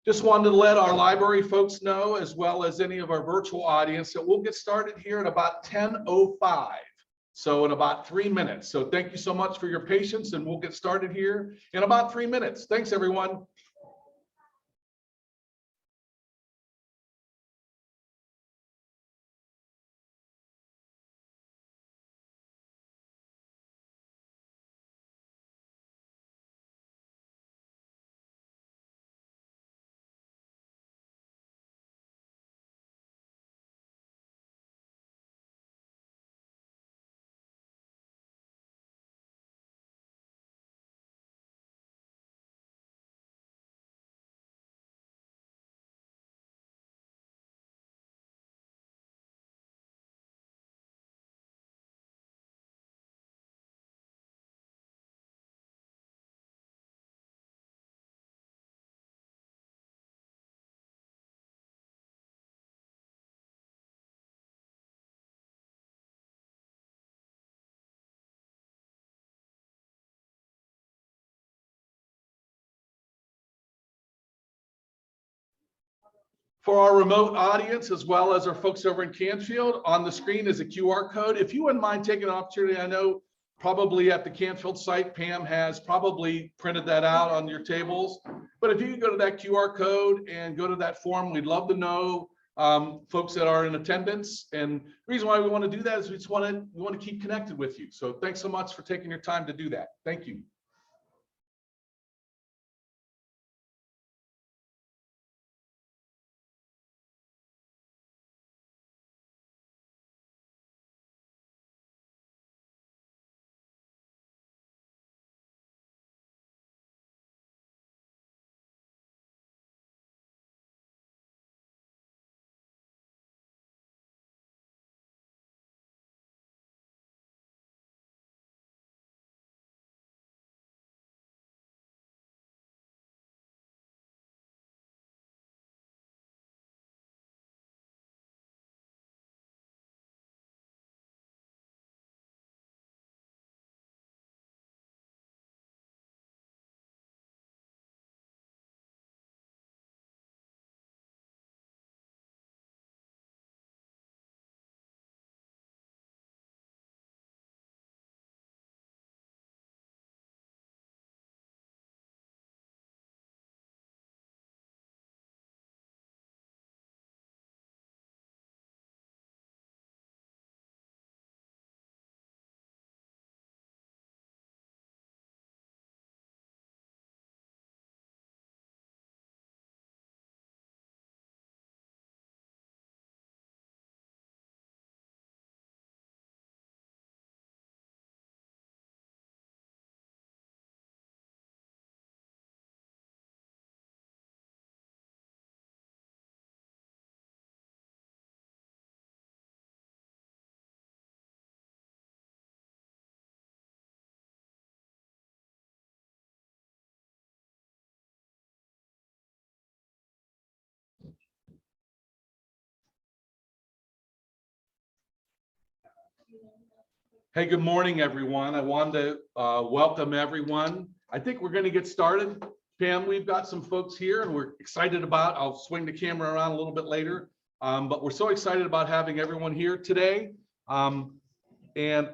Just wanted to let our library folks know, as well as any of our virtual audience, that we'll get started here at about 10:05. So in about 3 minutes. So thank you so much for your patience, and we'll get started here in about 3 minutes. Thanks, everyone. For our remote audience, as well as our folks over in Canfield, on the screen is a QR code. If you wouldn't mind taking an opportunity, I know probably at the Canfield site, Pam has probably printed that out on your tables. But if you could go to that QR code and go to that form, we'd love to know folks that are in attendance. And the reason why we want to do that is we want to keep connected with you. So thanks so much for taking your time to do that. Thank you. Hey, good morning, everyone. I wanted to welcome everyone. I think we're going to get started. Pam, we've got some folks here and we're excited about, I'll swing the camera around a little bit later, but we're so excited about having everyone here today. And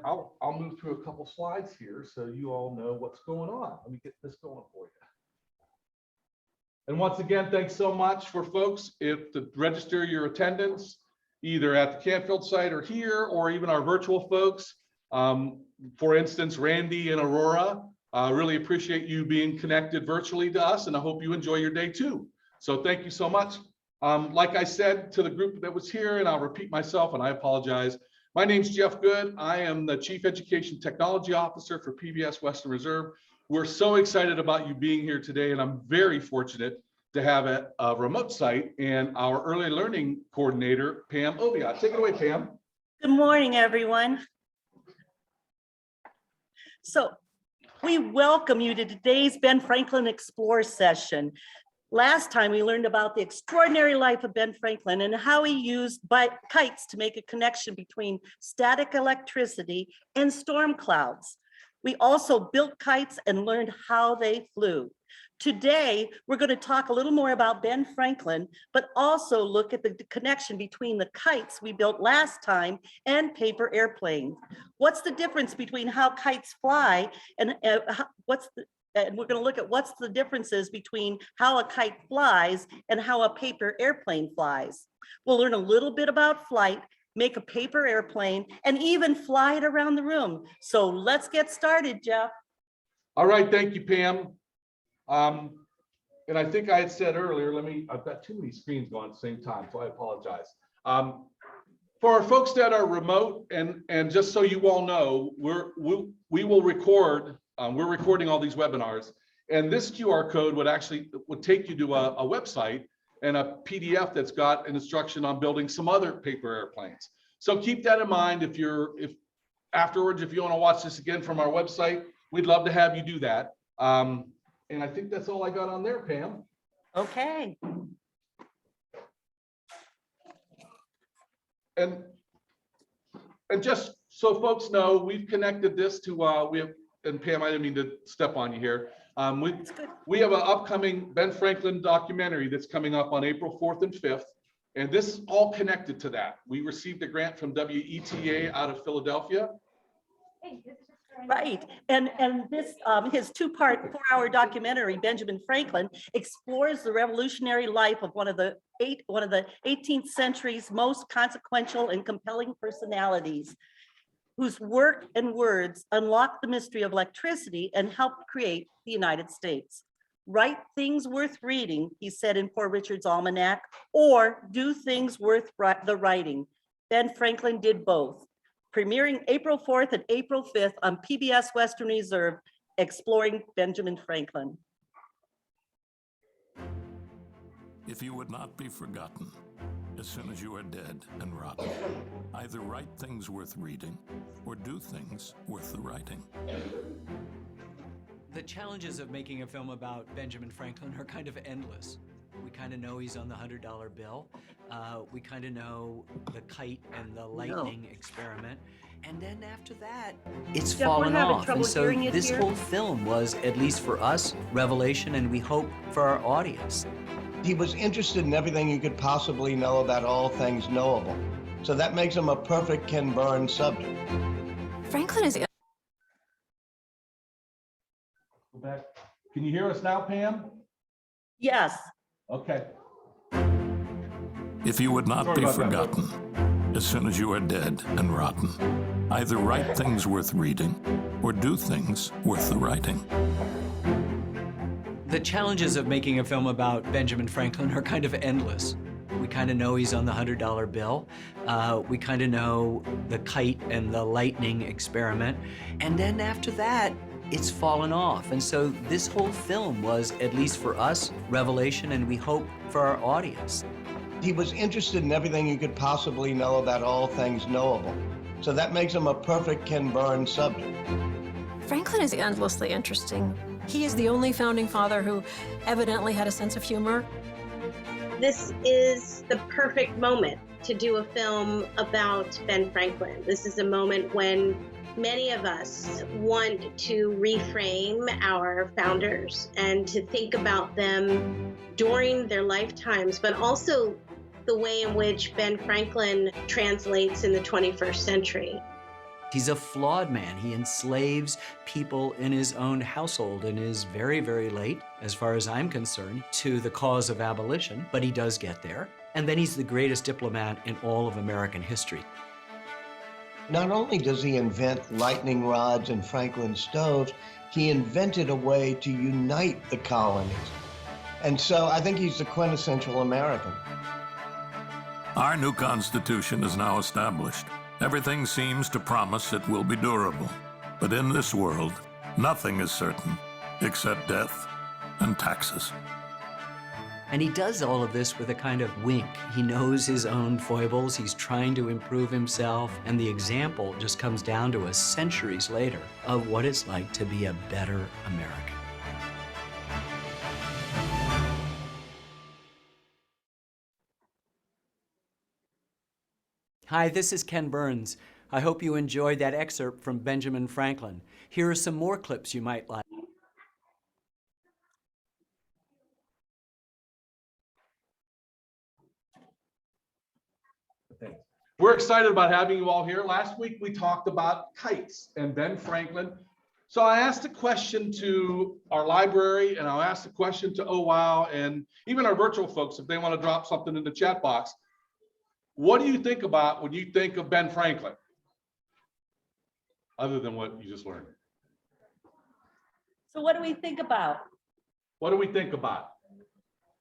I'll move through a couple slides here so you all know what's going on. Let me get this going for you. And once again, thanks so much for folks to register your attendance, either at the Canfield site or here, or even our virtual folks. For instance, Randy and Aurora, really appreciate you being connected virtually to us, and I hope you enjoy your day too. So thank you so much. Like I said to the group that was here, and I'll repeat myself, and I apologize. My name's Jeff Good. I am the Chief Education Technology Officer for PBS Western Reserve. We're so excited about you being here today, and I'm very fortunate to have a remote site and our early learning coordinator, Pam Oviatt. Take it away, Pam. Good morning, everyone. So we welcome you to today's Ben Franklin Explore session. Last time we learned about the extraordinary life of Ben Franklin and how he used kites to make a connection between static electricity and storm clouds. We also built kites and learned how they flew. Today, we're going to talk a little more about Ben Franklin, but also look at the connection between the kites we built last time and paper airplanes. What's the difference between how kites fly and and we're going to look at what's the differences between how a kite flies and how a paper airplane flies. We'll learn a little bit about flight, make a paper airplane, and even fly it around the room. So let's get started, Jeff. All right, thank you, Pam. And I think I had said earlier, I've got too many screens going at the same time, so I apologize. For our folks that are remote, and just so you all know, we will record, we're recording all these webinars, and this QR code would take you to a website and a PDF that's got an instruction on building some other paper airplanes. So keep that in mind. If afterwards, if you want to watch this again from our website, we'd love to have you do that. And I think that's all I got on there, Pam. Okay. And just so folks know, we've connected this to and Pam, I didn't mean to step on you here. We have an upcoming Ben Franklin documentary that's coming up on April 4th and 5th. And this is all connected to that. We received a grant from WETA out of Philadelphia. Right, and this his two-part 4-hour documentary, Benjamin Franklin, explores the revolutionary life of one of the 18th century's most consequential and compelling personalities, whose work and words unlocked the mystery of electricity and helped create the United States. Write things worth reading, he said in Poor Richard's Almanac, or do things worth the writing. Ben Franklin did both. Premiering April 4th and April 5th on PBS Western Reserve, Exploring Benjamin Franklin. If you would not be forgotten, as soon as you are dead and rotten, either write things worth reading or do things worth the writing. The challenges of making a film about Benjamin Franklin are kind of endless. We kind of know he's on the $100 bill. We kind of know the kite and the lightning experiment. And then after that, it's Jeff, fallen off. trouble And so hearing it this here? whole film was, at least for us, revelation, and we hope for our audience. He was interested in everything you could possibly know about all things knowable. So that makes him a perfect Ken Burns subject. Franklin is Go back. Can you hear us now, Pam? Yes. Okay. If you would not Sorry be about that. forgotten, as soon as you are dead and rotten, either write things worth reading or do things worth the writing. The challenges of making a film about Benjamin Franklin are kind of endless. We kind of know he's on the $100 bill. We kind of know the kite and the lightning experiment. And then after that, it's fallen off. And so this whole film was, at least for us, revelation, and we hope for our audience. He was interested in everything you could possibly know about all things knowable. So that makes him a perfect Ken Burns subject. Franklin is endlessly interesting. He is the only founding father who evidently had a sense of humor. This is the perfect moment to do a film about Ben Franklin. This is a moment when many of us want to reframe our founders and to think about them during their lifetimes, but also the way in which Ben Franklin translates in the 21st century. He's a flawed man. He enslaves people in his own household and is very, very late, as far as I'm concerned, to the cause of abolition, but he does get there. And then he's the greatest diplomat in all of American history. Not only does he invent lightning rods and Franklin stoves, he invented a way to unite the colonies. And so I think he's the quintessential American. Our new Constitution is now established. Everything seems to promise it will be durable. But in this world, nothing is certain except death and taxes. And he does all of this with a kind of wink. He knows his own foibles, he's trying to improve himself, and the example just comes down to us centuries later of what it's like to be a better American. Hi, this is Ken Burns. I hope you enjoyed that excerpt from Benjamin Franklin. Here are some more clips you might like. We're excited about having you all here. Last week, we talked about kites and Ben Franklin. So I asked a question to our library, and I asked a question to Oh Wow, and even our virtual folks, if they want to drop something in the chat box. What do you think about when you think of Ben Franklin? Other than what you just learned. So what do we think about? What do we think about?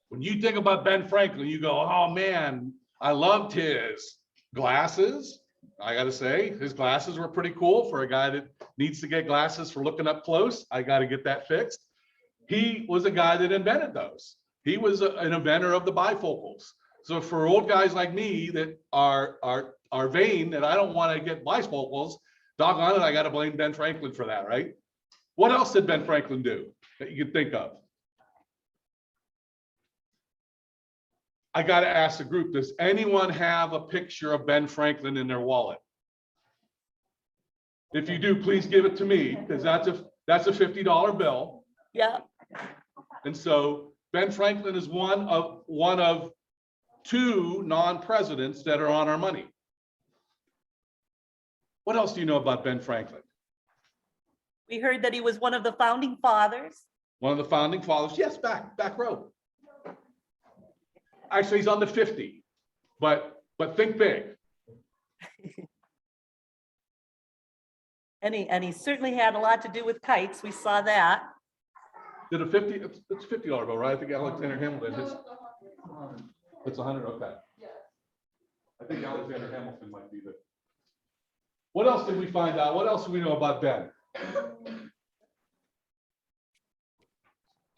When you think about Ben Franklin, you go, oh man, I loved his glasses. I gotta say, his glasses were pretty cool for a guy that needs to get glasses for looking up close. I gotta get that fixed. He was a guy that invented those. He was an inventor of the bifocals. So for old guys like me that are vain, that I don't want to get bifocals, doggone it, I gotta blame Ben Franklin for that, right? What else did Ben Franklin do that you can think of? I got to ask the group, does anyone have a picture of Ben Franklin in their wallet? If you do, please give it to me, because that's a $50 bill. Yeah. And so Ben Franklin is one of two non-presidents that are on our money. What else do you know about Ben Franklin? We heard that he was one of the founding fathers. One of the founding fathers. Yes, back row. Actually, he's on the 50, but think big. And he certainly had a lot to do with kites. We saw that. Did a 50? It's $50 bill, right? I think Alexander Hamilton. It's 100. Okay. I think Alexander Hamilton might be the. What else did we find out? What else do we know about Ben?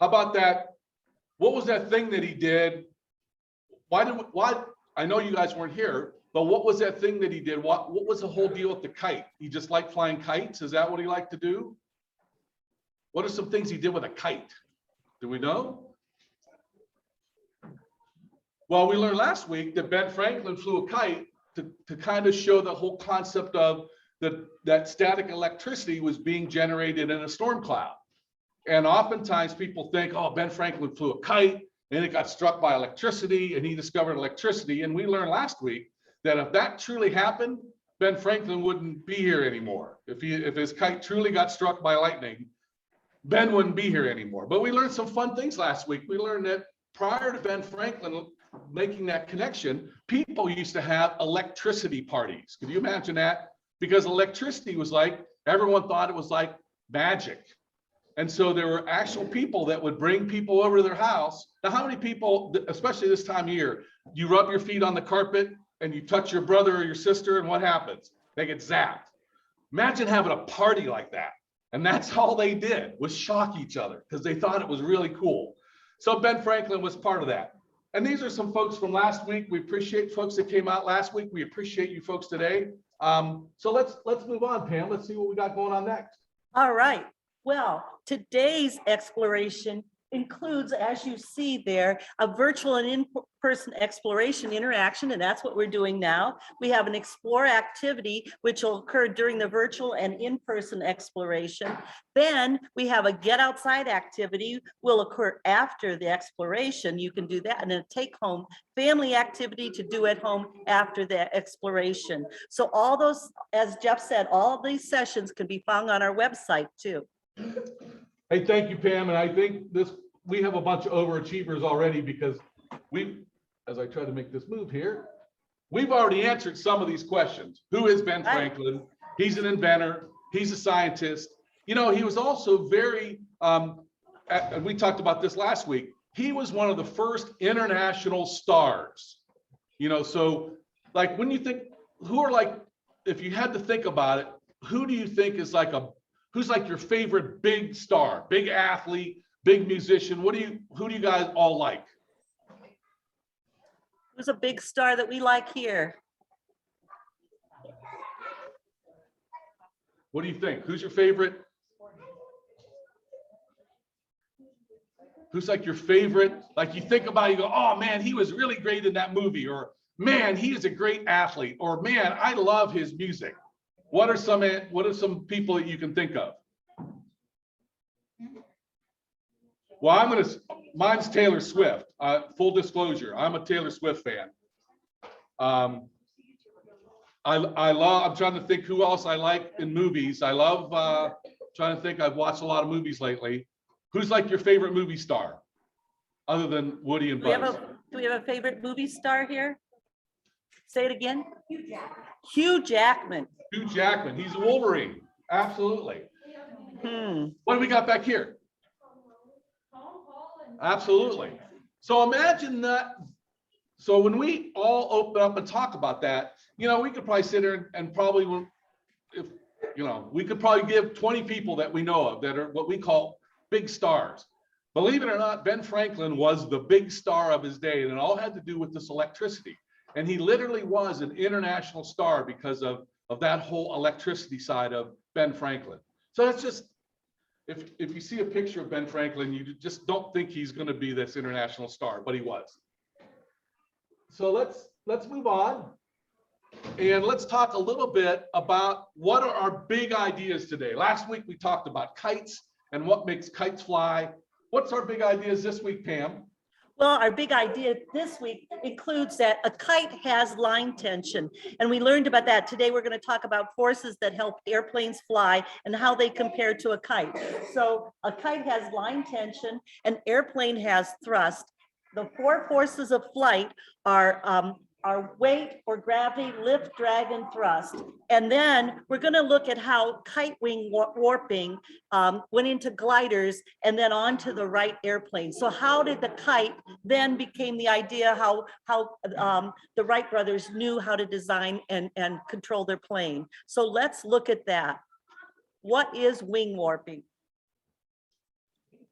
How about that? What was that thing that he did? Why? I know you guys weren't here, but what was that thing that he did? What was the whole deal with the kite? He just liked flying kites? Is that what he liked to do? What are some things he did with a kite? Do we know? Well, we learned last week that Ben Franklin flew a kite to kind of show the whole concept of that static electricity was being generated in a storm cloud. And oftentimes people think, oh, Ben Franklin flew a kite and it got struck by electricity and he discovered electricity. And we learned last week that if that truly happened, Ben Franklin wouldn't be here anymore. If his kite truly got struck by lightning, Ben wouldn't be here anymore. But we learned some fun things last week. We learned that prior to Ben Franklin making that connection, people used to have electricity parties. Could you imagine that? Because electricity was like, everyone thought it was like magic. And so there were actual people that would bring people over to their house. Now, how many people, especially this time of year, you rub your feet on the carpet and you touch your brother or your sister, and what happens? They get zapped. Imagine having a party like that. And that's all they did, was shock each other because they thought it was really cool. So Ben Franklin was part of that. And these are some folks from last week. We appreciate folks that came out last week. We appreciate you folks today. So let's move on, Pam. Let's see what we got going on next. All right. Well, today's exploration includes, as you see there, a virtual and in-person exploration interaction, and that's what we're doing now. We have an explore activity, which will occur during the virtual and in-person exploration. Then we have a get outside activity will occur after the exploration. You can do that, and a take-home family activity to do at home after the exploration. So all those, as Jeff said, all of these sessions can be found on our website too. Hey, thank you, Pam. And I think we have a bunch of overachievers already because as I try to make this move here, we've already answered some of these questions. Who is Ben Franklin? He's an inventor. He's a scientist. You know, he was also very, and we talked about this last week, he was one of the first international stars. You know, so like when you think, if you had to think about it, who do you think is who's like your favorite big star, big athlete, big musician? Who do you guys all like? Who's a big star that we like here? What do you think? Who's your favorite? Who's like your favorite? Like you think about it, you go, oh man, he was really great in that movie, or man, he is a great athlete, or man, I love his music. What are some people that you can think of? Well, mine's Taylor Swift. Full disclosure, I'm a Taylor Swift fan. I'm trying to think who else I like in movies. I love, trying to think, I've watched a lot of movies lately. Who's like your favorite movie star? Other than Woody and Do we Buzz? have a favorite movie star here? Say it again. Hugh Jackman. Hugh Jackman, he's Wolverine, absolutely. Hmm. What do we got back here? Absolutely. So imagine that. So when we all open up and talk about that, you know, we could probably sit here and probably, if, you know, we could probably give 20 people that we know of that are what we call big stars. Believe it or not, Ben Franklin was the big star of his day, and it all had to do with this electricity. And he literally was an international star because of that whole electricity side of Ben Franklin. So that's just, if you see a picture of Ben Franklin, you just don't think he's going to be this international star, but he was. So let's move on. And let's talk a little bit about what are our big ideas today. Last week, we talked about kites and what makes kites fly. What's our big ideas this week, Pam? Well, our big idea this week includes that a kite has line tension, and we learned about that. Today, we're going to talk about forces that help airplanes fly and how they compare to a kite. So a kite has line tension, an airplane has thrust. The four forces of flight are weight or gravity, lift, drag, and thrust. And then we're going to look at how kite wing warping went into gliders and then onto the Wright airplane. So how did the kite then became the idea how the Wright brothers knew how to design and control their plane. So let's look at that. What is wing warping?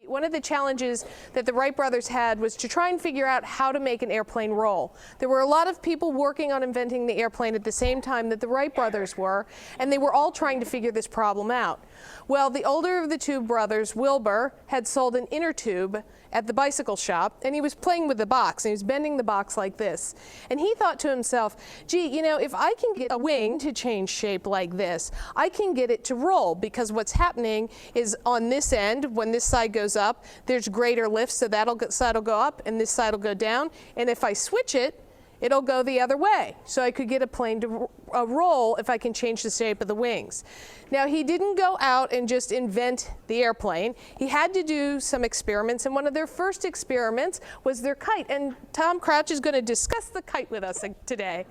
One of the challenges that the Wright brothers had was to try and figure out how to make an airplane roll. There were a lot of people working on inventing the airplane at the same time that the Wright brothers were, and they were all trying to figure this problem out. Well, the older of the two brothers, Wilbur, had sold an inner tube at the bicycle shop, and he was playing with the box, and he was bending the box like this. And he thought to himself, gee, you know, if I can get a wing to change shape like this, I can get it to roll, because what's happening is on this end, when this side goes up, there's greater lift, so that side will go up, and this side will go down. And if I switch it, it'll go the other way. So I could get a plane to roll if I can change the shape of the wings. Now, he didn't go out and just invent the airplane. He had to do some experiments, and one of their first experiments was their kite. And Tom Crouch is going to discuss the kite with us today.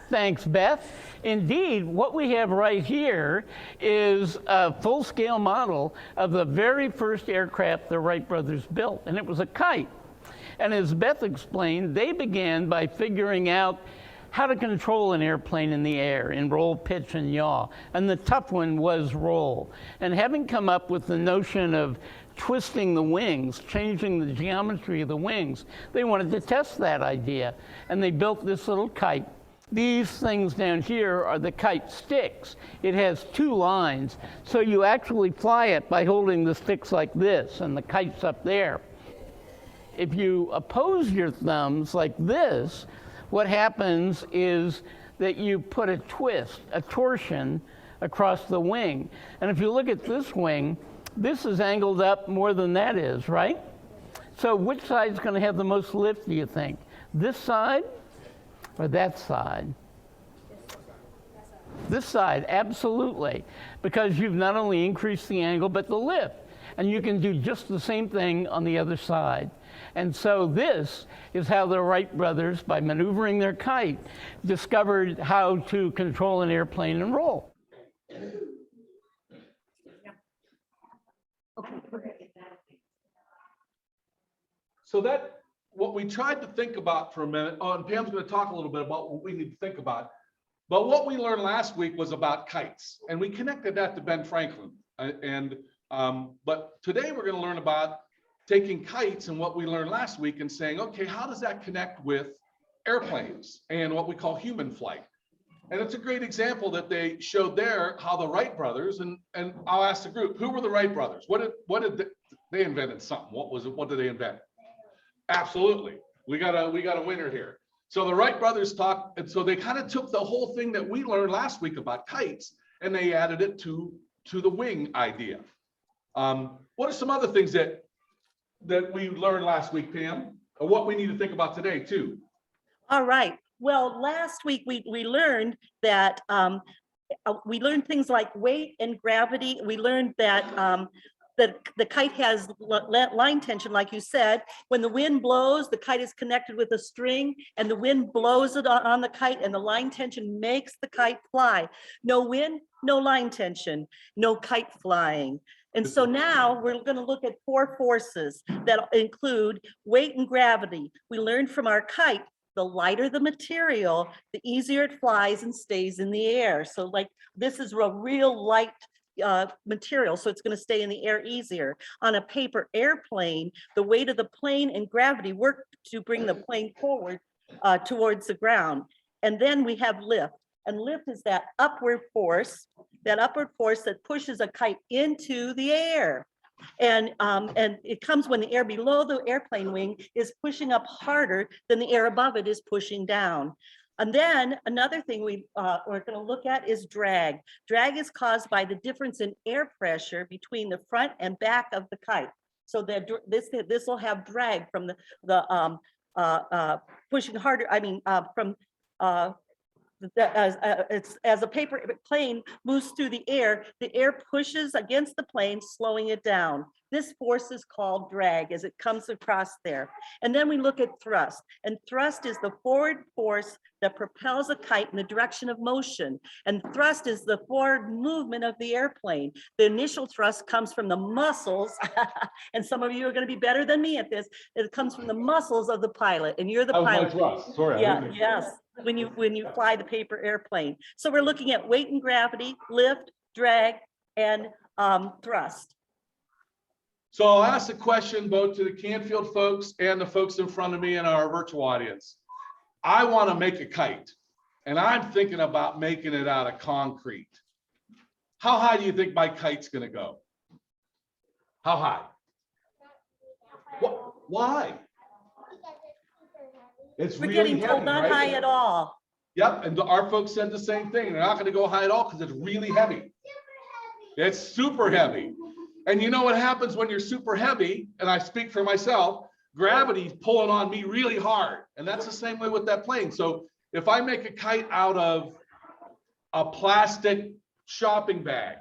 Thanks, Beth. Indeed, what we have right here is a full-scale model of the very first aircraft the Wright brothers built, and it was a kite. And as Beth explained, they began by figuring out how to control an airplane in the air in roll, pitch, and yaw. And the tough one was roll. And having come up with the notion of twisting the wings, changing the geometry of the wings, they wanted to test that idea. And they built this little kite. These things down here are the Kite Sticks. It has two lines, so you actually fly it by holding the sticks like this, and the kite's up there. If you oppose your thumbs like this, what happens is that you put a twist, a torsion across the wing. And if you look at this wing, this is angled up more than that is, right? So which side is going to have the most lift, do you think? This side or that side? This side, absolutely. Because you've not only increased the angle, but the lift. And you can do just the same thing on the other side. And so this is how the Wright brothers, by maneuvering their kite, discovered how to control an airplane and roll. So that, what we tried to think about for a minute, and Pam's going to talk a little bit about what we need to think about. But what we learned last week was about kites, and we connected that to Ben Franklin. But today we're going to learn about taking kites and what we learned last week and saying, okay, how does that connect with airplanes and what we call human flight? And it's a great example that they showed there, how the Wright brothers, and I'll ask the group, who were the Wright brothers? What did they invented something? What was it? What did they invent? Absolutely. We got a winner here. So the Wright brothers talked, and so they kind of took the whole thing that we learned last week about kites and they added it to the wing idea. What are some other things that we learned last week, Pam, or what we need to think about today too? All right. Well, last week we learned that we learned things like weight and gravity. We learned that the kite has line tension, like you said. When the wind blows, the kite is connected with a string, and the wind blows it on the kite, and the line tension makes the kite fly. No wind, no line tension, no kite flying. And so now we're going to look at 4 forces that include weight and gravity. We learned from our kite, the lighter the material, the easier it flies and stays in the air. So like this is a real light material, so it's going to stay in the air easier. On a paper airplane, the weight of the plane and gravity work to bring the plane forward towards the ground. And then we have lift. And lift is that upward force that pushes a kite into the air. And it comes when the air below the airplane wing is pushing up harder than the air above it is pushing down. And then another thing we're going to look at is drag. Drag is caused by the difference in air pressure between the front and back of the kite. So that this will have drag from the pushing harder. I mean, as a paper plane moves through the air pushes against the plane, slowing it down. This force is called drag as it comes across there. And then we look at thrust. And thrust is the forward force that propels a kite in the direction of motion. And thrust is the forward movement of the airplane. The initial thrust comes from the muscles, and some of you are going to be better than me at this. It comes from the muscles of the pilot, and you're the pilot. That was my thrust. Sorry. Yeah, yes. When you fly the paper airplane. So we're looking at weight and gravity, lift, drag, and thrust. So I'll ask a question both to the Canfield folks and the folks in front of me and our virtual audience. I want to make a kite, and I'm thinking about making it out of concrete. How high do you think my kite's going to go? How high? Why? It's We're really getting told heavy, not right? high at all. Yep, and our folks said the same thing. They're not going to go high at all because it's really heavy. It's super heavy. And you know what happens when you're super heavy, and I speak for myself, gravity's pulling on me really hard. And that's the same way with that plane. So if I make a kite out of a plastic shopping bag,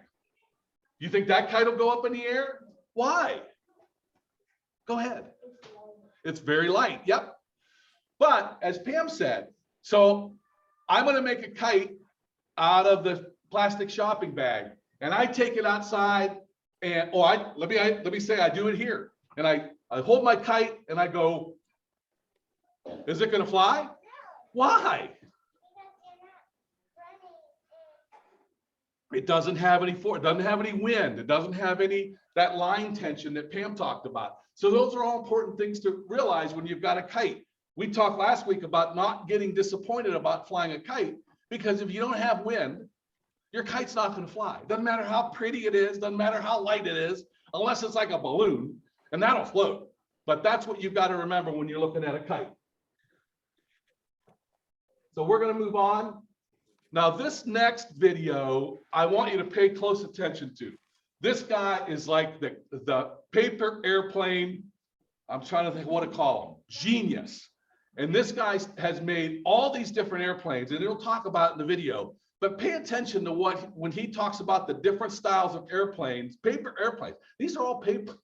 you think that kite will go up in the air? Why? Go ahead. It's very light. Yep. But as Pam said, so I'm going to make a kite out of the plastic shopping bag, and I take it outside, and let me say I do it here, and I hold my kite and I go, is it going to fly? Why? It doesn't have any force, it doesn't have any wind, it doesn't have that line tension that Pam talked about. So those are all important things to realize when you've got a kite. We talked last week about not getting disappointed about flying a kite, because if you don't have wind, your kite's not going to fly. Doesn't matter how pretty it is, doesn't matter how light it is, unless it's like a balloon, and that'll float. But that's what you've got to remember when you're looking at a kite. So we're going to move on. Now, this next video, I want you to pay close attention to. This guy is like the paper airplane, I'm trying to think what to call him, genius. And this guy has made all these different airplanes, and he'll talk about it in the video. But pay attention to when he talks about the different styles of airplanes, paper airplanes. These are all paper.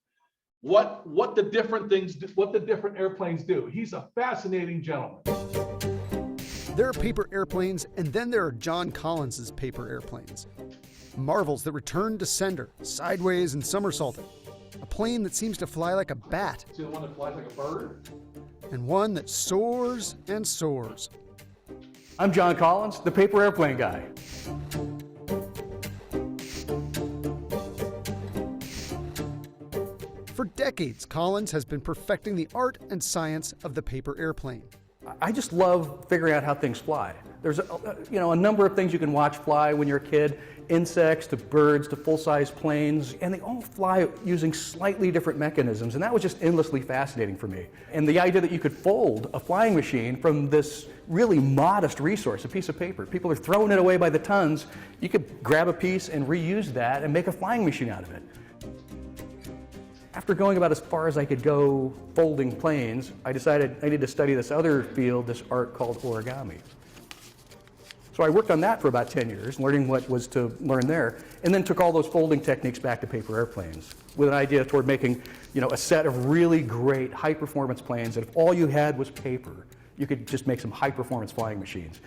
What the different things, what the different airplanes do. He's a fascinating gentleman. There are paper airplanes, and then there are John Collins's paper airplanes. Marvels that return to sender, sideways and somersaulting. A plane that seems to fly like a bat. See the one that flies like a bird? And one that soars and soars. I'm John Collins, the paper airplane guy. For decades, Collins has been perfecting the art and science of the paper airplane. I just love figuring out how things fly. There's a number of things you can watch fly when you're a kid, insects to birds to full-size planes, and they all fly using slightly different mechanisms, and that was just endlessly fascinating for me. And the idea that you could fold a flying machine from this really modest resource, a piece of paper. People are throwing it away by the tons. You could grab a piece and reuse that and make a flying machine out of it. After going about as far as I could go folding planes, I decided I needed to study this other field, this art called origami. So I worked on that for about 10 years, learning what was to learn there, and then took all those folding techniques back to paper airplanes with an idea toward making, a set of really great high-performance planes that if all you had was paper, you could just make some high-performance flying machines.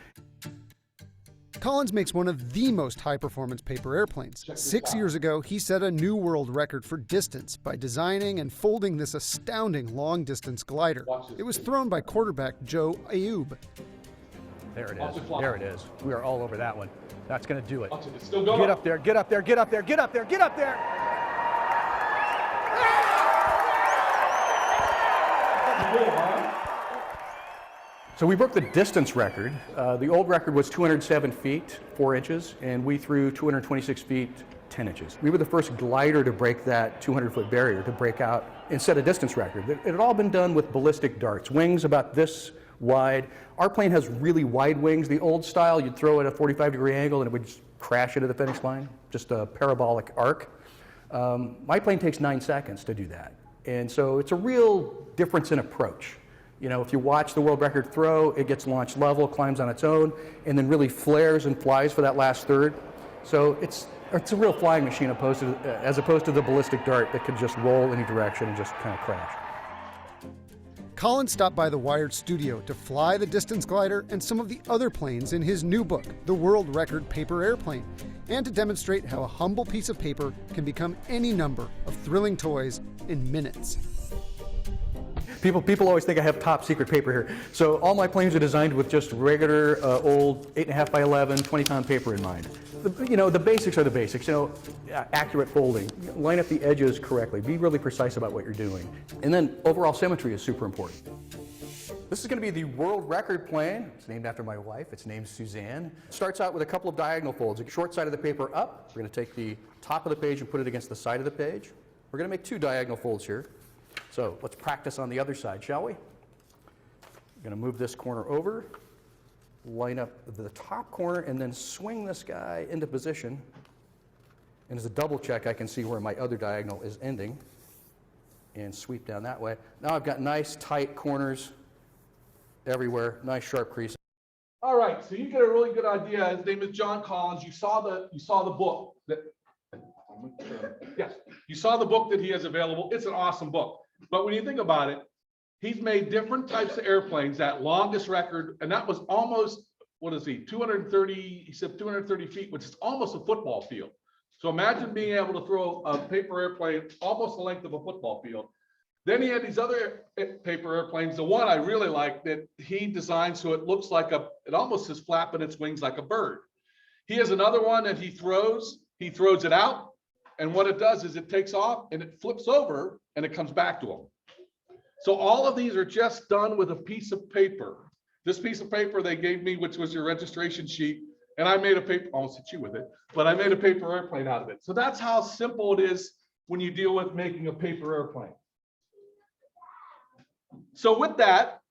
Collins makes one of the most high-performance paper airplanes. 6 years ago, he set a new world record for distance by designing and folding this astounding long-distance glider. It was thrown by quarterback Joe Ayoub. There it is. There it is. We are all over that one. That's going to do it. It's still going. Get up there, get up there, get up there, get up there, get up there! So we broke the distance record. The old record was 207 feet, 4 inches, and we threw 226 feet, 10 inches. We were the first glider to break that 200-foot barrier, to break out and set a distance record. It had all been done with ballistic darts, wings about this wide. Our plane has really wide wings. The old style, you'd throw at a 45-degree angle and it would just crash into the finish line, just a parabolic arc. My plane takes 9 seconds to do that. And so it's a real difference in approach. If you watch the world record throw, it gets launched level, climbs on its own, and then really flares and flies for that last third. So it's a real flying machine as opposed to the ballistic dart that can just roll any direction and just kind of crash. Collins stopped by the Wired studio to fly the distance glider and some of the other planes in his new book, The World Record Paper Airplane, and to demonstrate how a humble piece of paper can become any number of thrilling toys in minutes. People always think I have top secret paper here. So all my planes are designed with just regular old 8.5 by 11, 20-pound paper in mind. The basics are the basics. Accurate folding, line up the edges correctly, be really precise about what you're doing. And then overall symmetry is super important. This is going to be the world record plane. It's named after my wife. It's named Suzanne. It starts out with a couple of diagonal folds. A short side of the paper up. We're going to take the top of the page and put it against the side of the page. We're going to make 2 diagonal folds here. So let's practice on the other side, shall we? I'm going to move this corner over, line up the top corner, and then swing this guy into position. And as a double check, I can see where my other diagonal is ending and sweep down that way. Now I've got nice tight corners everywhere, nice sharp creases. All right, so you get a really good idea. His name is John Collins. You saw the book yes, you saw the book that he has available. It's an awesome book. But when you think about it, he's made different types of airplanes. That longest record, and that was almost, 230, he said 230 feet, which is almost a football field. So imagine being able to throw a paper airplane almost the length of a football field. Then he had these other paper airplanes. The one I really like that he designed so it looks like it almost is flapping its wings like a bird. He has another one that he throws it out, and what it does is it takes off and it flips over and it comes back to him. So all of these are just done with a piece of paper. This piece of paper they gave me, which was your registration sheet, and I made a paper, almost hit you with it, but I made a paper airplane out of it. So that's how simple it is when you deal with making a paper airplane. So with that,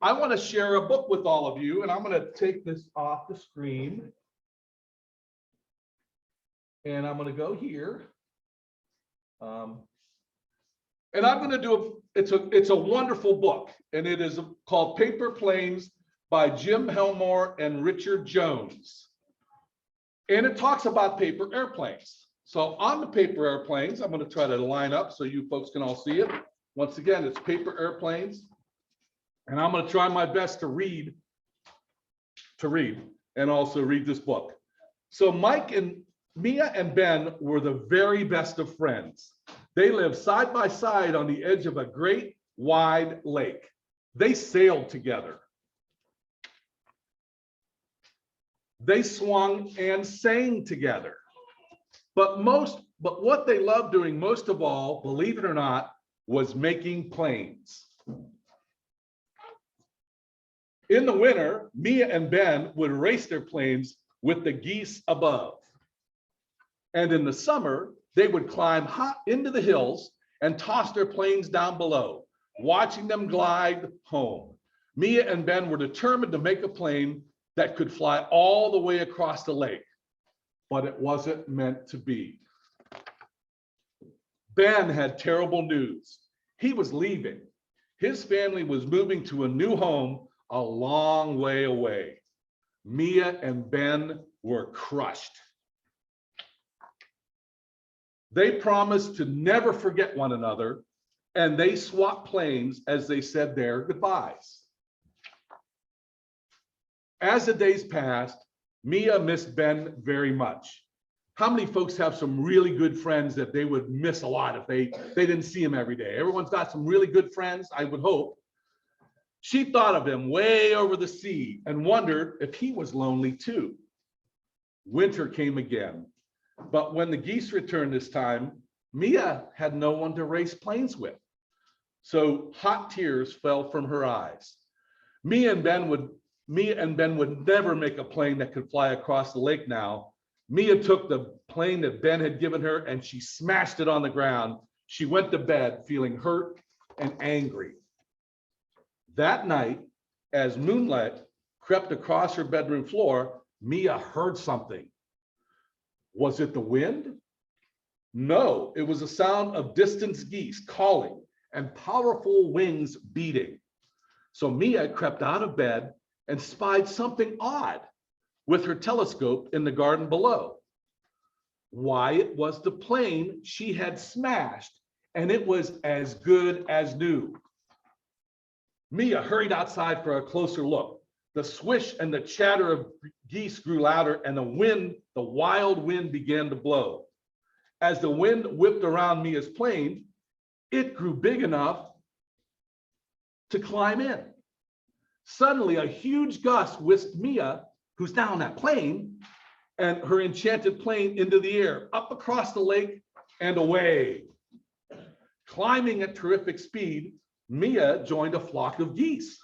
I want to share a book with all of you, and I'm going to take this off the screen. And I'm going to go here. And I'm going to do it's a wonderful book, and it is called Paper Planes by Jim Helmore and Richard Jones. And it talks about paper airplanes. So on the paper airplanes, I'm going to try to line up so you folks can all see it. Once again, it's paper airplanes. And I'm going to try my best to read and also read this book. So Mia and Ben were the very best of friends. They lived side by side on the edge of a great wide lake. They sailed together. They swung and sang together. But what they loved doing most of all, believe it or not, was making planes. In the winter, Mia and Ben would race their planes with the geese above. And in the summer, they would climb high into the hills and toss their planes down below, watching them glide home. Mia and Ben were determined to make a plane that could fly all the way across the lake, but it wasn't meant to be. Ben had terrible news. He was leaving. His family was moving to a new home a long way away. Mia and Ben were crushed. They promised to never forget one another, and they swapped planes as they said their goodbyes. As the days passed, Mia missed Ben very much. How many folks have some really good friends that they would miss a lot if they didn't see him every day? Everyone's got some really good friends, I would hope. She thought of him way over the sea and wondered if he was lonely too. Winter came again, but when the geese returned this time, Mia had no one to race planes with. So hot tears fell from her eyes. Mia and Ben would never make a plane that could fly across the lake now. Mia took the plane that Ben had given her and she smashed it on the ground. She went to bed feeling hurt and angry. That night, as moonlight crept across her bedroom floor, Mia heard something. Was it the wind? No, it was the sound of distant geese calling and powerful wings beating. So Mia crept out of bed and spied something odd with her telescope in the garden below. Why, it was the plane she had smashed, and it was as good as new. Mia hurried outside for a closer look. The swish and the chatter of geese grew louder, and the wild wind began to blow. As the wind whipped around Mia's plane, it grew big enough to climb in. Suddenly, a huge gust whisked Mia, who's now on that plane, and her enchanted plane into the air, up across the lake and away. Climbing at terrific speed, Mia joined a flock of geese.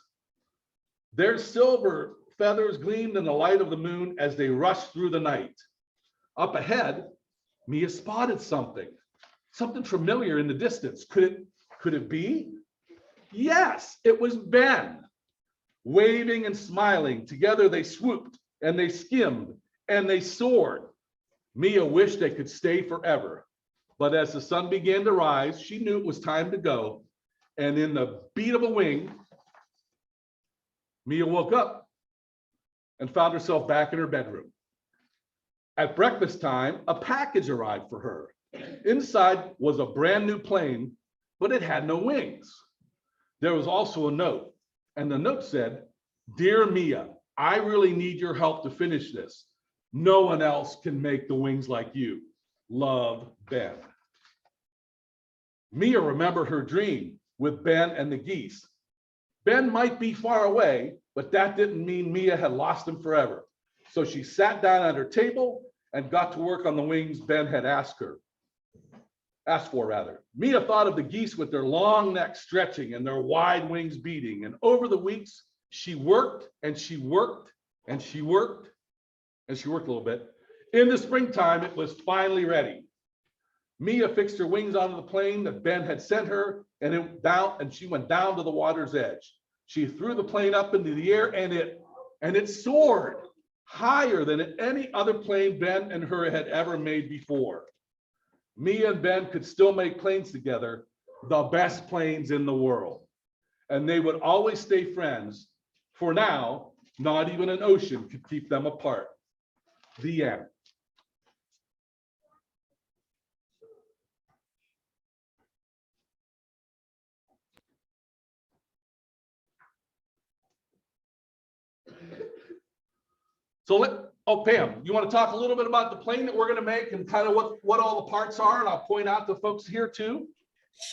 Their silver feathers gleamed in the light of the moon as they rushed through the night. Up ahead, Mia spotted something familiar in the distance. Could it be? Yes, it was Ben. Waving and smiling, together they swooped and they skimmed and they soared. Mia wished they could stay forever, but as the sun began to rise, she knew it was time to go. And in the beat of a wing, Mia woke up and found herself back in her bedroom. At breakfast time, a package arrived for her. Inside was a brand new plane, but it had no wings. There was also a note, and the note said, "Dear Mia, I really need your help to finish this. No one else can make the wings like you. Love, Ben." Mia remembered her dream with Ben and the geese. Ben might be far away, but that didn't mean Mia had lost him forever. So she sat down at her table and got to work on the wings Ben had asked for. Mia thought of the geese with their long necks stretching and their wide wings beating. And over the weeks, she worked and she worked and she worked and she worked a little bit. In the springtime, it was finally ready. Mia fixed her wings onto the plane that Ben had sent her, and she went down to the water's edge. She threw the plane up into the air, and it soared higher than any other plane Ben and her had ever made before. Mia and Ben could still make planes together, the best planes in the world. And they would always stay friends. For now, not even an ocean could keep them apart. The end. Pam, you want to talk a little bit about the plane that we're going to make and kind of what all the parts are? And I'll point out the folks here too.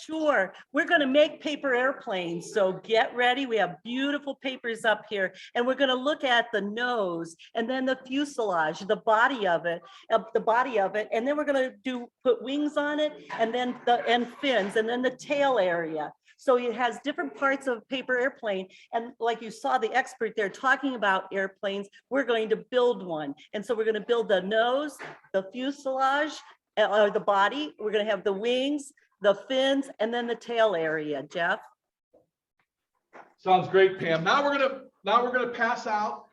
Sure. We're going to make paper airplanes. So get ready. We have beautiful papers up here, and we're going to look at the nose and then the fuselage, the body of it, and then we're going to put wings on it, and then and fins, and then the tail area. So it has different parts of paper airplane. And like you saw the expert there talking about airplanes, we're going to build one. And so we're going to build the nose, the fuselage, or the body. We're going to have the wings, the fins, and then the tail area. Jeff? Sounds great, Pam. Now we're gonna pass out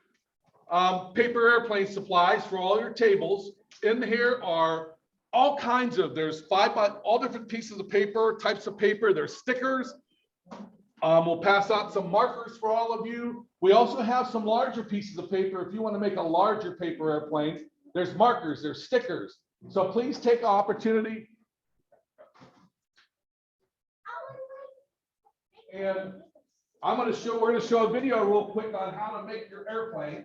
paper airplane supplies for all your tables. In here are all kinds of, there's all different pieces of paper, types of paper, there's stickers. We'll pass out some markers for all of you. We also have some larger pieces of paper. If you want to make a larger paper airplane, there's markers, there's stickers. So please take an opportunity. And we're going to show a video real quick on how to make your airplane.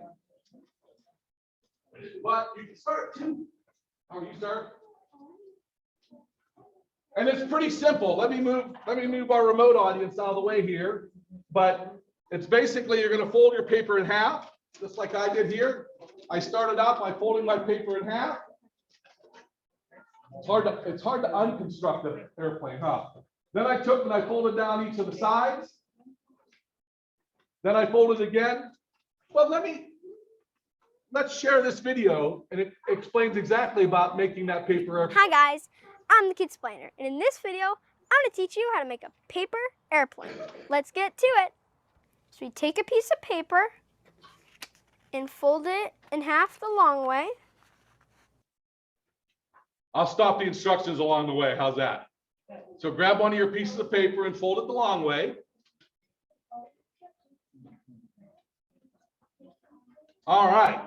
But you can start too. How do you start? And it's pretty simple. Let me move our remote audience out of the way here. But it's basically, you're going to fold your paper in half, just like I did here. I started out by folding my paper in half. It's hard to unconstruct an airplane, huh? Then I took and I folded down each of the sides. Then I folded again. Well, let's share this video, and it explains exactly about making that paper airplane. Hi guys, I'm the Kid Explainer, and in this video, I'm going to teach you how to make a paper airplane. Let's get to it. So we take a piece of paper and fold it in half the long way. I'll stop the instructions along the way. How's that? So grab one of your pieces of paper and fold it the long way. All right.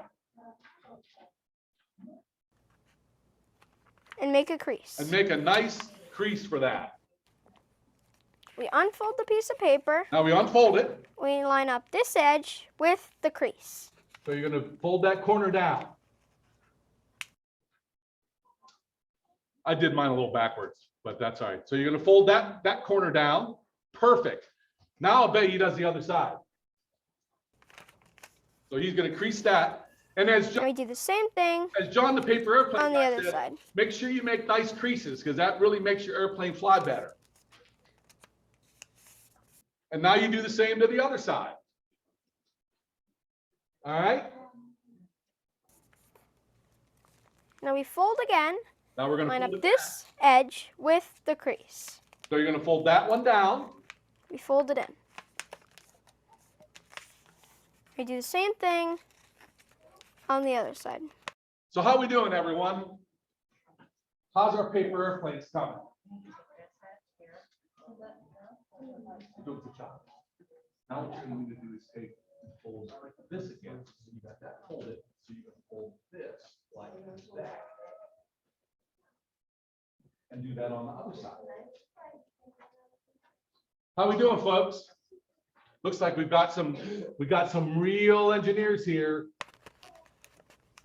And make a crease. And make a nice crease for that. We unfold the piece of paper. Now we unfold it. We line up this edge with the crease. So you're going to fold that corner down. I did mine a little backwards, but that's all right. So you're going to fold that corner down. Perfect. Now I'll bet he does the other side. So he's going to crease that. And as John, we do the same thing the paper airplane on the other said, side. Make sure you make nice creases because that really makes your airplane fly better. And now you do the same to the other side. All right. Now we fold again. Now we're going to line up this edge with the crease. So you're going to fold that one down. We fold it in. We do the same thing on the other side. So how are we doing, everyone? How's our paper airplanes coming? Good job. Now what you're going to do is take and fold this again. So you got that folded. So you can fold this like that. And do that on the other side. How are we doing, folks? Looks like we got some real engineers here.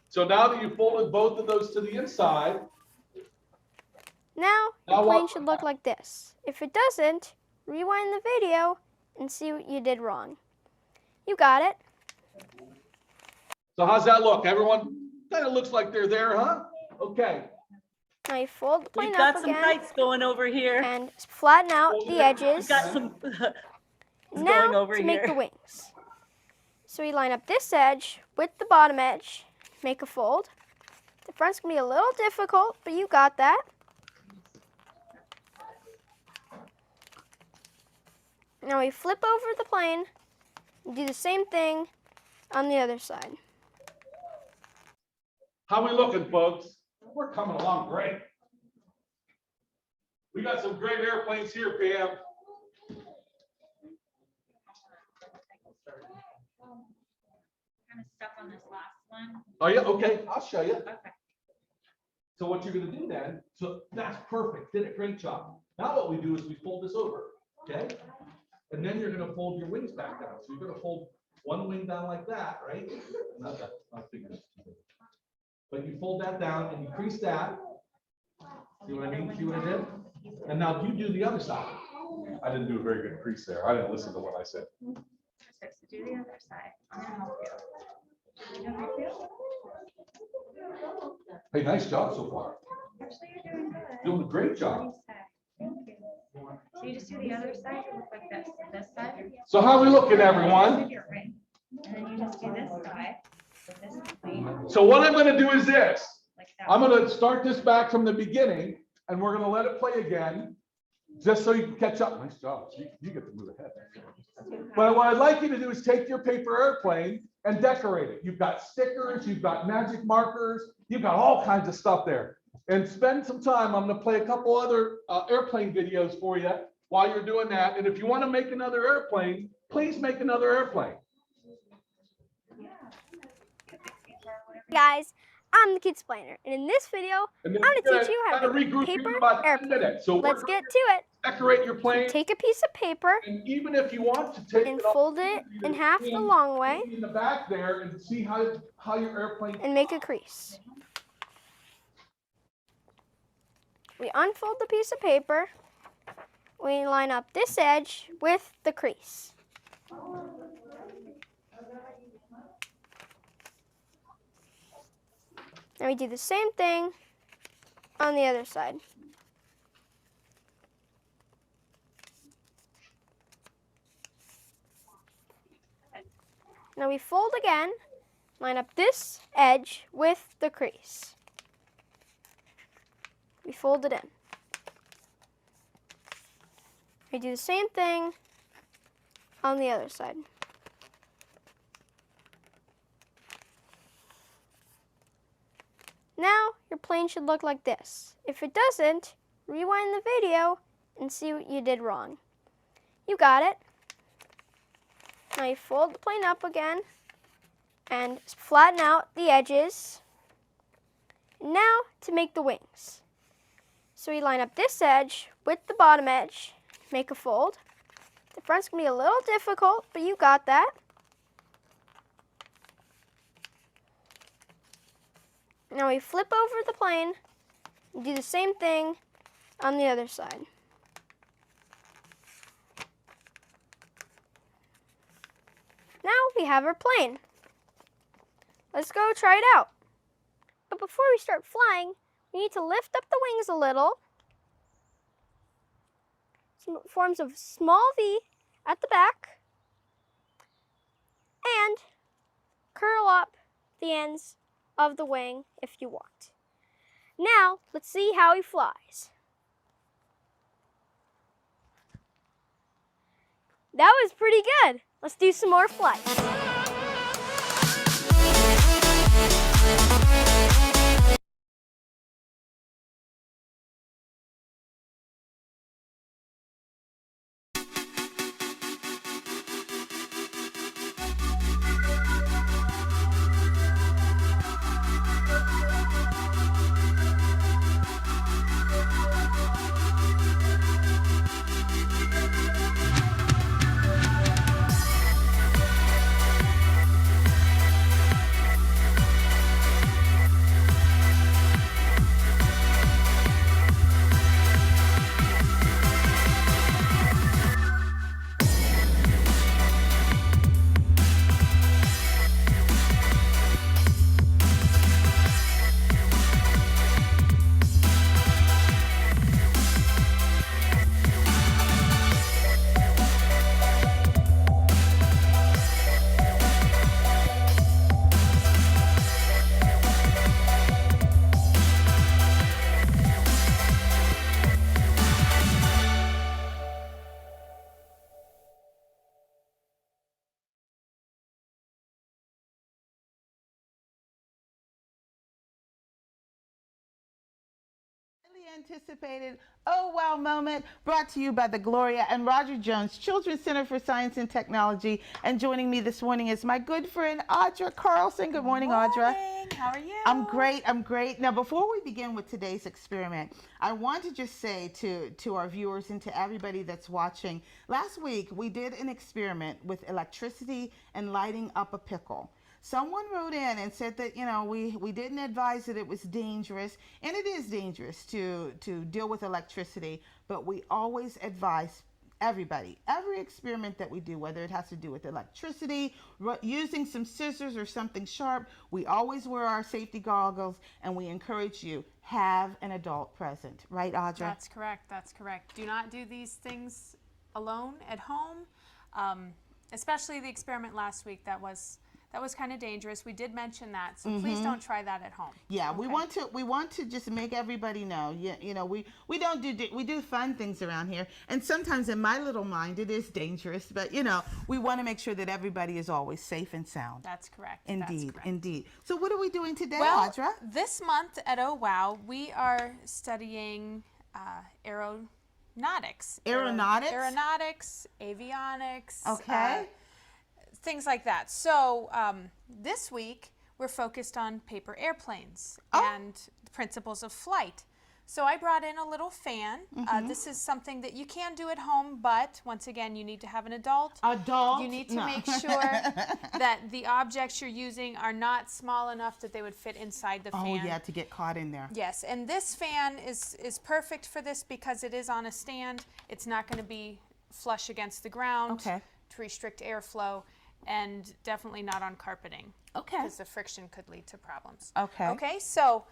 So now that you folded both of those to the inside. Now the plane should look like this. If it doesn't, rewind the video and see what you did wrong. You got it. So how's that look? Everyone kind of looks like they're there, huh? Okay. Now you fold the plane We've up got some again kites going over here. and flatten out the edges. We've got some now going over to make here. the wings. So we line up this edge with the bottom edge, make a fold. The front's gonna be a little difficult, but you got that. Now we flip over the plane and do the same thing on the other side. How we looking, folks? We're coming along great. We got some great airplanes here, Pam. Kind of stuck on this last one. Oh yeah, okay, I'll show you. Okay. So what you're gonna do then, so that's perfect, did a great job. Now what we do is we fold this over, okay? And then you're gonna fold your wings back down. So you're gonna fold one wing down like that, right? Not that, not big enough. But you fold that down and you crease that. See what I mean? See what I did? And now you do the other side. I didn't do a very good crease there. I didn't listen to what I said. Perfect. So do the other side. I'm gonna help you. You gonna help you? Hey, nice job so far. Actually, you're doing good. Doing a great job. Thank you. So you just do the other side, to look like this. This side. So how are we looking, everyone? And then you just do this side. With this plane, So what I'm gonna do is this. like that. I'm gonna start this back from the beginning and we're gonna let it play again, just so you can catch up. Nice job. You get to move ahead. But what I'd like you to do is take your paper airplane and decorate it. You've got stickers, you've got magic markers, you've got all kinds of stuff there. and spend some time. I'm going to play a couple other airplane videos for you while you're doing that. And if you want to make another airplane, please make another airplane. Guys, I'm the Kite Sticks, and in this video, I'm going to teach you how to make a regroup paper in about 10 airplane. minutes. So Let's get to it. decorate your plane. Take a piece of paper And even if you want to take and it off, fold it in half the long way in the back there and see how your airplane. and make a crease. We unfold the piece of paper. We line up this edge with the crease. And we do the same thing on the other side. Now we fold again, line up this edge with the crease. We fold it in. We do the same thing on the other side. Now your plane should look like this. If it doesn't, rewind the video and see what you did wrong. You got it. Now you fold the plane up again and flatten out the edges. Now to make the wings. So we line up this edge with the bottom edge, make a fold. The front's gonna be a little difficult, but you got that. Now we flip over the plane and do the same thing on the other side. Now we have our plane. Let's go try it out. But before we start flying, we need to lift up the wings a little. Some forms of small V at the back. And curl up the ends of the wing if you want. Now, let's see how he flies. That was pretty good. Let's do some more flights. Anticipated oh wow moment brought to you by the Gloria and Roger Jones Children's Center for Science and Technology. And joining me this morning is my good friend Audra Carlson. Good morning, Audra. How are you? I'm great. Now, before we begin with today's experiment, I want to just say to our viewers and to everybody that's watching, last week we did an experiment with electricity and lighting up a pickle. Someone wrote in and said that, you know, we didn't advise that it was dangerous, and it is dangerous to deal with electricity, but we always advise everybody, every experiment that we do, whether it has to do with electricity, using some scissors or something sharp, we always wear our safety goggles, and we encourage you, have an adult present. Right, Audra? That's correct. That's correct. Do not do these things alone at home, especially the experiment last week. That That was kind of dangerous. We did mention that, so please don't try that at home. Yeah, Okay. we want to just make everybody know. You know, we don't we do fun things around here, and sometimes in my little mind it is dangerous, but you know, we want to make sure that everybody is always safe and sound. That's correct. Indeed, That's correct. indeed. So what are we doing today, Well, Audra? this month at OWOW, we are studying aeronautics. Aeronautics? Aeronautics, avionics. Okay. Things like that. So this week we're focused on paper airplanes and the principles of flight. So I brought in a little fan. This is something that you can do at home, but once again, you need to have an adult. You need to make sure that the objects you're using are not small enough that they would fit inside the fan. Oh yeah, to get caught in there. Yes, and this fan is perfect for this because it is on a stand. It's not going to be flush against the ground to restrict airflow, and definitely not on carpeting. Okay. Because the friction could lead to problems. Okay. Okay, so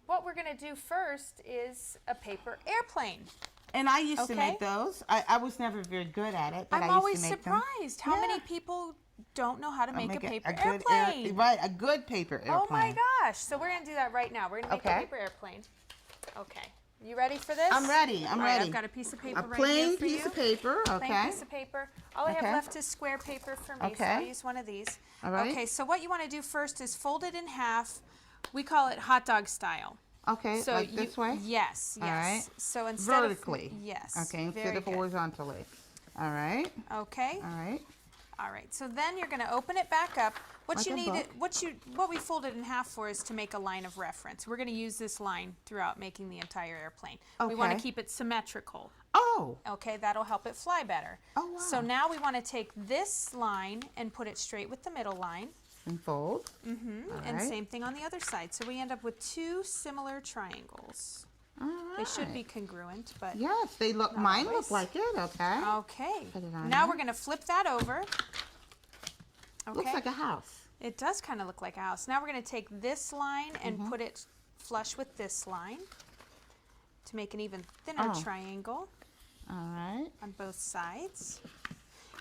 what we're going to do first is a paper airplane. And I used to make those. I was never very good at it, but I'm I used always to make surprised how many people don't know how to make a paper good airplane. right, a good paper airplane. Oh my gosh. So we're going to do that right now. We're going to make a paper airplane. Okay. You ready for this? I'm ready. I'm ready. I've got a piece of paper right plain here for piece you. of paper. Okay. Plain piece of paper. All I have left is square paper for me, so I'll use one of these. All right. Okay, so what you want to do first is fold it in half. We call it hot dog style. Okay, So like this way? Yes, yes. All right. So instead vertically. of yes. Okay, instead very of good. horizontally. All right. Okay. All right. All right. So then you're going to open it back up. What Like you a need, book. what we folded in half for is to make a line of reference. We're going to use this line throughout making the entire airplane. We want to Okay. keep it symmetrical. Oh. Okay, that'll help it fly better. Oh, wow. So now we want to take this line and put it straight with the middle line. And fold. And right. same thing on the other side. So we end up with two similar triangles. All They should right. be congruent, but Yes, they look. not Mine always. look like it. Okay. Okay. Put it on Now there. we're going to flip that over. Okay. Looks like a house. It does kind of look like a house. Now we're going to take this line and put it flush with this line to make an even thinner triangle All right. on both sides.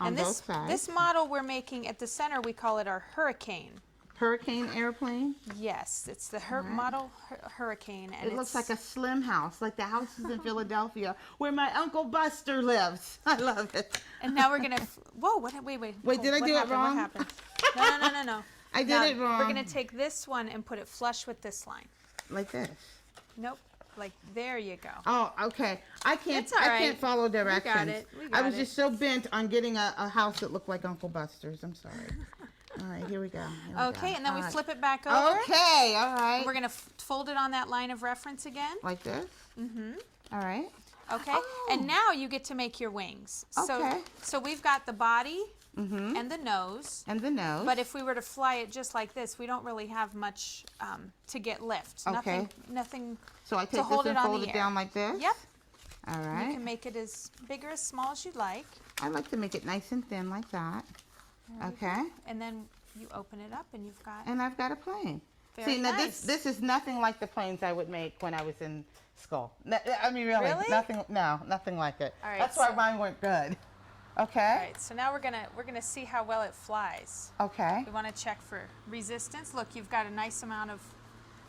On and both sides. This model we're making at the center, we call it our Hurricane. Hurricane airplane. Yes, it's the model Hurricane. And It looks like a slim house, like the houses in Philadelphia where my Uncle Buster lives. I love it. And now we're gonna. Whoa! Wait! Wait, did I do it wrong? What happened? No. I did Now, it wrong. We're gonna take this one and put it flush with this line. Like this. Nope. Like there you go. Oh, okay. I can't. It's all I right. can't follow directions. it. We I got was it. just so bent on getting a house that looked like Uncle Buster's. I'm sorry. All right, here we go. Okay, and then we flip it back over. Okay, all right. We're gonna fold it on that line of reference again. Like this. All right. Okay. And now you get to make your wings. Okay. So we've got the body and the nose. And the nose. But if we were to fly it just like this, we don't really have much to get lift. Okay. Nothing So I to take hold this and it on fold the it air. down like this. Yep. All You right. can make it as big or as small as you'd like. I like to make it nice and thin like that. Okay. And then you open it up and you've got. And I've got a plane. Very See, now nice. this is nothing like the planes I would make when I was in school. I mean, really, Really? nothing like it. All right, That's why so- mine weren't good. Okay. All right. So now we're gonna see how well it flies. Okay. We want to check for resistance. Look, you've got a nice amount of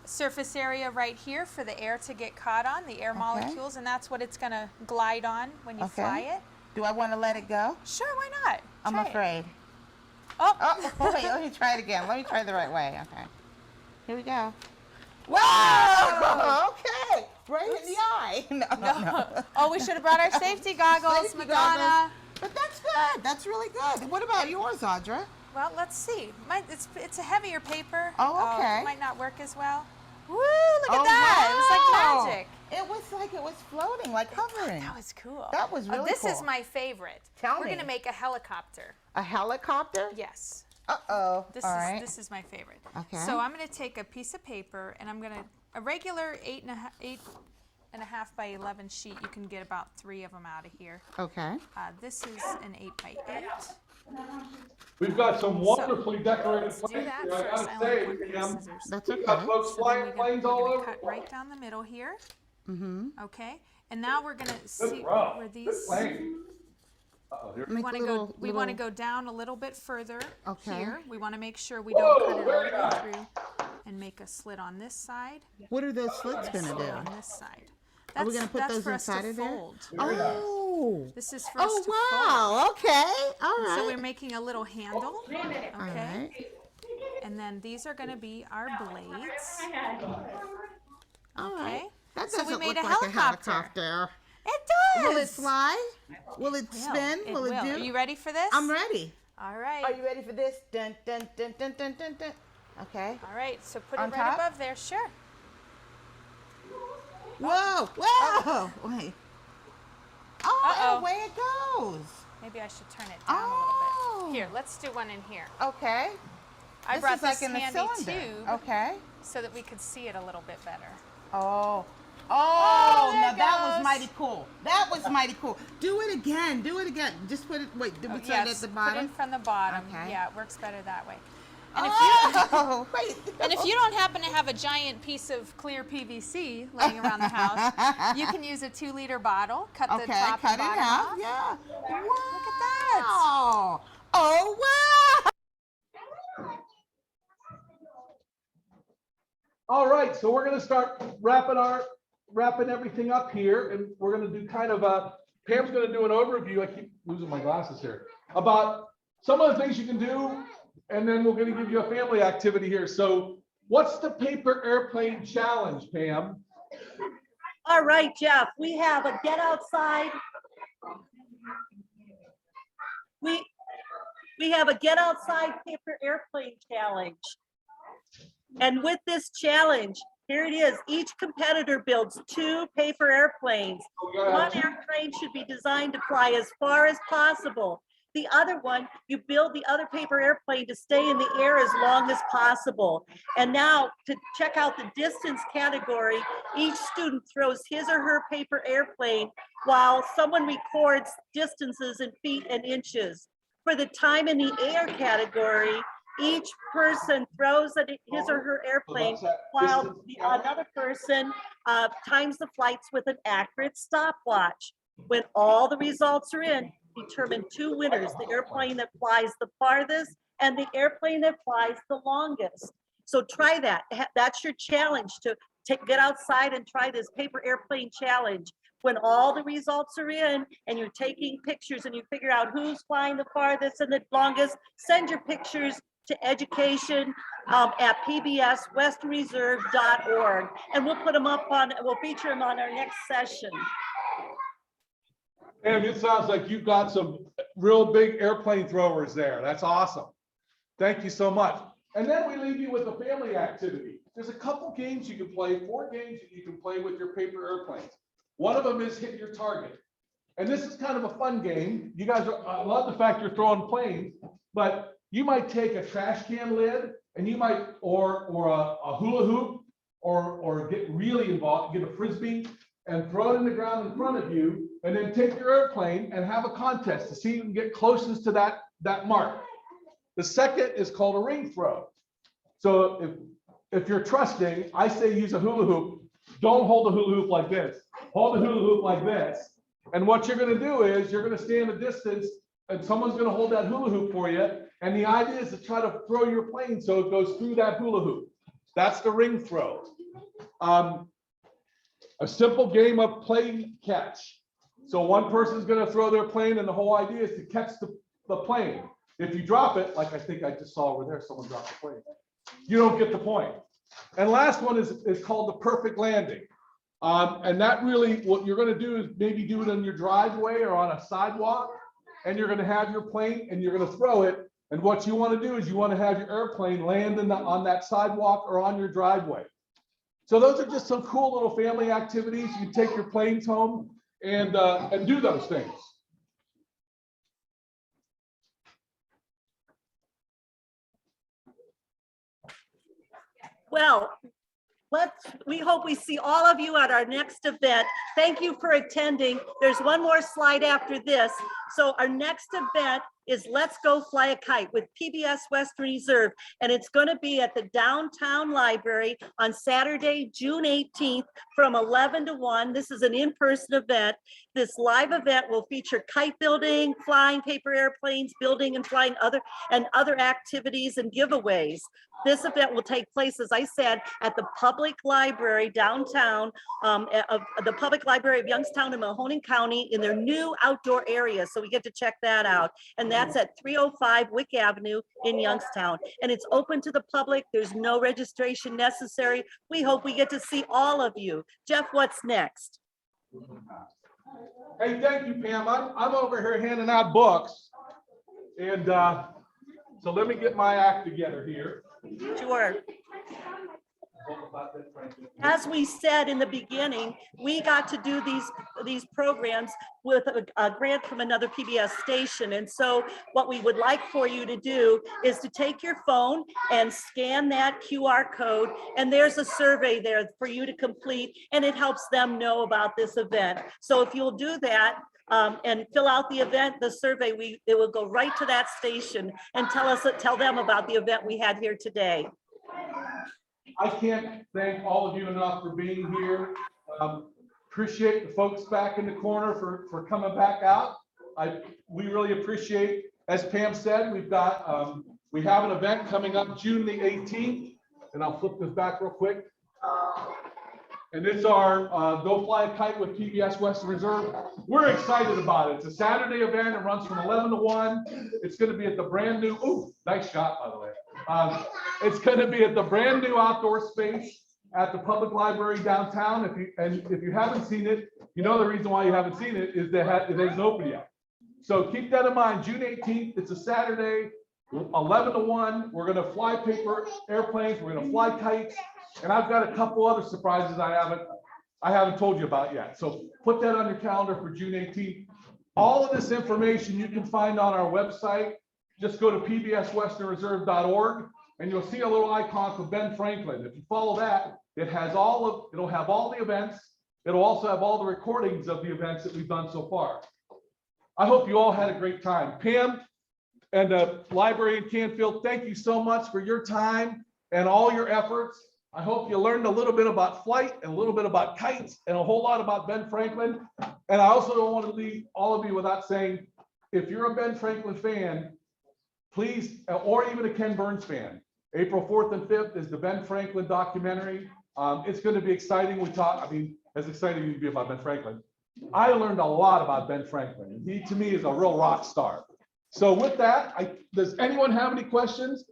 surface area right here for the air to get caught on, the air molecules, and that's what it's going to glide on when you fly it. Do I want to let it go? Sure, why not? I'm Try it. afraid. Oh. Wait, let me try it again. Let me try the right way. Okay. Here we go. Whoa! Okay. Right in the eye. No. Oh, we should have brought our safety goggles, Safety Madonna. goggles. But that's good. That's really good. What about yours, Audra? Well, let's see. It's a heavier paper. Oh, okay. It might not work as well. Woo! Look at that. It was wow. like magic. It was like it was floating, like hovering. That was cool. That was really This cool. is my favorite. Tell We're me. going to make a helicopter. A helicopter? Yes. Uh-oh. This All is right. this is my favorite. Okay. So I'm going to take a piece of paper and I'm going to a regular 8.5 by 11 sheet. You can get about 3 of them out of here. Okay. This is an 8 by 8. We've got some wonderfully decorated Let's do planes that here. I first. gotta I say, only want scissors. That's we've okay. got folks So flying then planes all we're over. gonna cut right down the middle here. Mm-hmm. Okay, and now we're gonna see rough. where Good these. plane. We want to go down a little bit further Okay. here. We want to make sure we don't cut it all the way through and make a slit on this side. What are those slits going to do? On this side. Are we going to put that's those for us inside to of there? fold. Oh. This is for us to wow. fold. Okay. All And right. so we're making a little handle. Okay. All right. And then these are going to be our blades. All Okay. right. That So doesn't we made look a like helicopter. It does. Will it fly? Will it spin? It Will it do? Are you ready for this? I'm ready. All right. Are you ready for this? Dun, dun, dun, dun, dun, dun, dun. Okay. All right. So put On it right top? above there. Sure. Whoa. Whoa. Wait. Oh, Uh-oh. and away it goes. Maybe I should turn it down a little bit. Here, let's do one in here. Okay. I This brought is like this in the handy cylinder. tube Okay. so that we could see it a little bit better. Oh. Oh, Oh, there now it that was goes. mighty cool. That was mighty cool. Do it again. Do it again. Just put it, wait, put it at Yes, the put bottom. it from the bottom. Okay. Yeah, it works better that way. And Oh, wait. if you don't happen to have a giant piece of clear PVC laying around the house, you can use a 2-liter bottle. Cut the Okay, top cut and it bottom out. off. Yeah. Wow. Look at that. Oh, wow. All right, so we're gonna start wrapping everything up here, and we're gonna do kind of Pam's gonna do an overview. I keep losing my glasses here, about some of the things you can do, and then we're gonna give you a family activity here. So what's the paper airplane challenge, Pam? All right, Jeff, we have a get outside. We have a get outside paper airplane challenge. And with this challenge, here it is. Each competitor builds 2 paper airplanes. One airplane should be designed to fly as far as possible. The other one, you build the other paper airplane to stay in the air as long as possible. And now to check out the distance category, each student throws his or her paper airplane while someone records distances in feet and inches. For the time in the air category, each person throws his or her airplane while another person times the flights with an accurate stopwatch. When all the results are in, determine 2 winners, the airplane that flies the farthest and the airplane that flies the longest. So try that. That's your challenge, to get outside and try this paper airplane challenge. When all the results are in and you're taking pictures and you figure out who's flying the farthest and the longest, send your pictures to education at pbswesternreserve.org, and we'll put them up we'll feature them on our next session. Pam, it sounds like you've got some real big airplane throwers there. That's awesome. Thank you so much. And then we leave you with a family activity. There's a couple games you can play, 4 games that you can play with your paper airplanes. One of them is hit your target. And this is kind of a fun game. You guys I love the fact you're throwing planes, but you might take a trash can lid and you might, or a hula hoop, or get really involved, get a Frisbee and throw it in the ground in front of you, and then take your airplane and have a contest to see who can get closest to that mark. The second is called a ring throw. So if you're trusting, I say use a hula hoop. Don't hold the hula hoop like this. Hold the hula hoop like this. And what you're gonna do is you're gonna stand a distance and someone's gonna hold that hula hoop for you. And the idea is to try to throw your plane so it goes through that hula hoop. That's the ring throw. A simple game of play catch. So one person's gonna throw their plane and the whole idea is to catch the plane. If you drop it, like I think I just saw over there, someone dropped the plane, you don't get the point. And last one is called the perfect landing. And that really, what you're gonna do is maybe do it on your driveway or on a sidewalk, and you're gonna have your plane and you're gonna throw it. And what you wanna do is you wanna have your airplane land on that sidewalk or on your driveway. So those are just some cool little family activities. You take your planes home and do those things. Well, we hope we see all of you at our next event. Thank you for attending. There's one more slide after this. So our next event is Let's Go Fly a Kite with PBS Western Reserve. And it's going to be at the downtown library on Saturday, June 18th from 11 to 1. This is an in-person event. This live event will feature kite building, flying paper airplanes, building and flying other activities and giveaways. This event will take place, as I said, at the public library downtown, of the public library of Youngstown and Mahoning County in their new outdoor area. So we get to check that out. And that's at 305 Wick Avenue in Youngstown. And it's open to the public. There's no registration necessary. We hope we get to see all of you. Jeff, what's next? Hey, thank you, Pam. I'm over here handing out books. And so let me get my act together here. Sure. As we said in the beginning, we got to do these programs with a grant from another PBS station. And so what we would like for you to do is to take your phone and scan that QR code. And there's a survey there for you to complete, and it helps them know about this event. So if you'll do that, and fill out the survey, it will go right to that station and tell them about the event we had here today. I can't thank all of you enough for being here. Appreciate the folks back in the corner for coming back out. We really appreciate, as Pam said, we have an event coming up June the 18th, and I'll flip this back real quick. And it's our Go Fly a Kite with PBS Western Reserve. We're excited about it. It's a Saturday event. It runs from 11 to 1. It's going to be at the brand new, ooh, nice shot, by the way. It's going to be at the brand new outdoor space at the public library downtown. If you haven't seen it, you know the reason why you haven't seen it is that it isn't open yet. So keep that in mind. June 18th, it's a Saturday, 11 to 1. We're going to fly paper airplanes. We're going to fly kites. And I've got a couple other surprises I haven't told you about yet. So put that on your calendar for June 18th. All of this information you can find on our website. Just go to pbswesternreserve.org and you'll see a little icon for Ben Franklin. If you follow that, it'll have all the events. It'll also have all the recordings of the events that we've done so far. I hope you all had a great time. Pam and the library in Canfield, thank you so much for your time and all your efforts. I hope you learned a little bit about flight and a little bit about kites and a whole lot about Ben Franklin. And I also don't want to leave all of you without saying, if you're a Ben Franklin fan, please, or even a Ken Burns fan, April 4th and 5th is the Ben Franklin documentary. It's going to be exciting. As exciting as you be about Ben Franklin. I learned a lot about Ben Franklin. He, to me, is a real rock star. So with that, does anyone have any questions?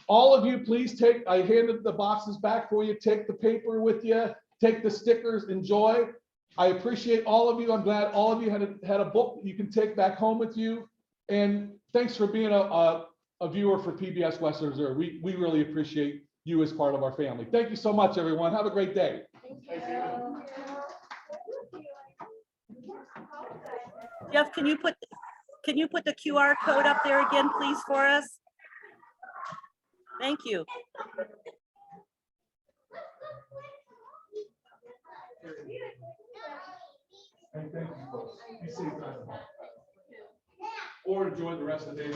All of you, please I handed the boxes back for you. Take the paper with you, take the stickers, enjoy. I appreciate all of you. I'm glad all of you had a book that you can take back home with you. And thanks for being a viewer for PBS Western Reserve. We really appreciate you as part of our family. Thank you so much, everyone. Have a great day. Thank you. Jeff, can you put the QR code up there again, please, for us? Thank you. And thank you, folks. Be safe, or enjoy the rest of the day.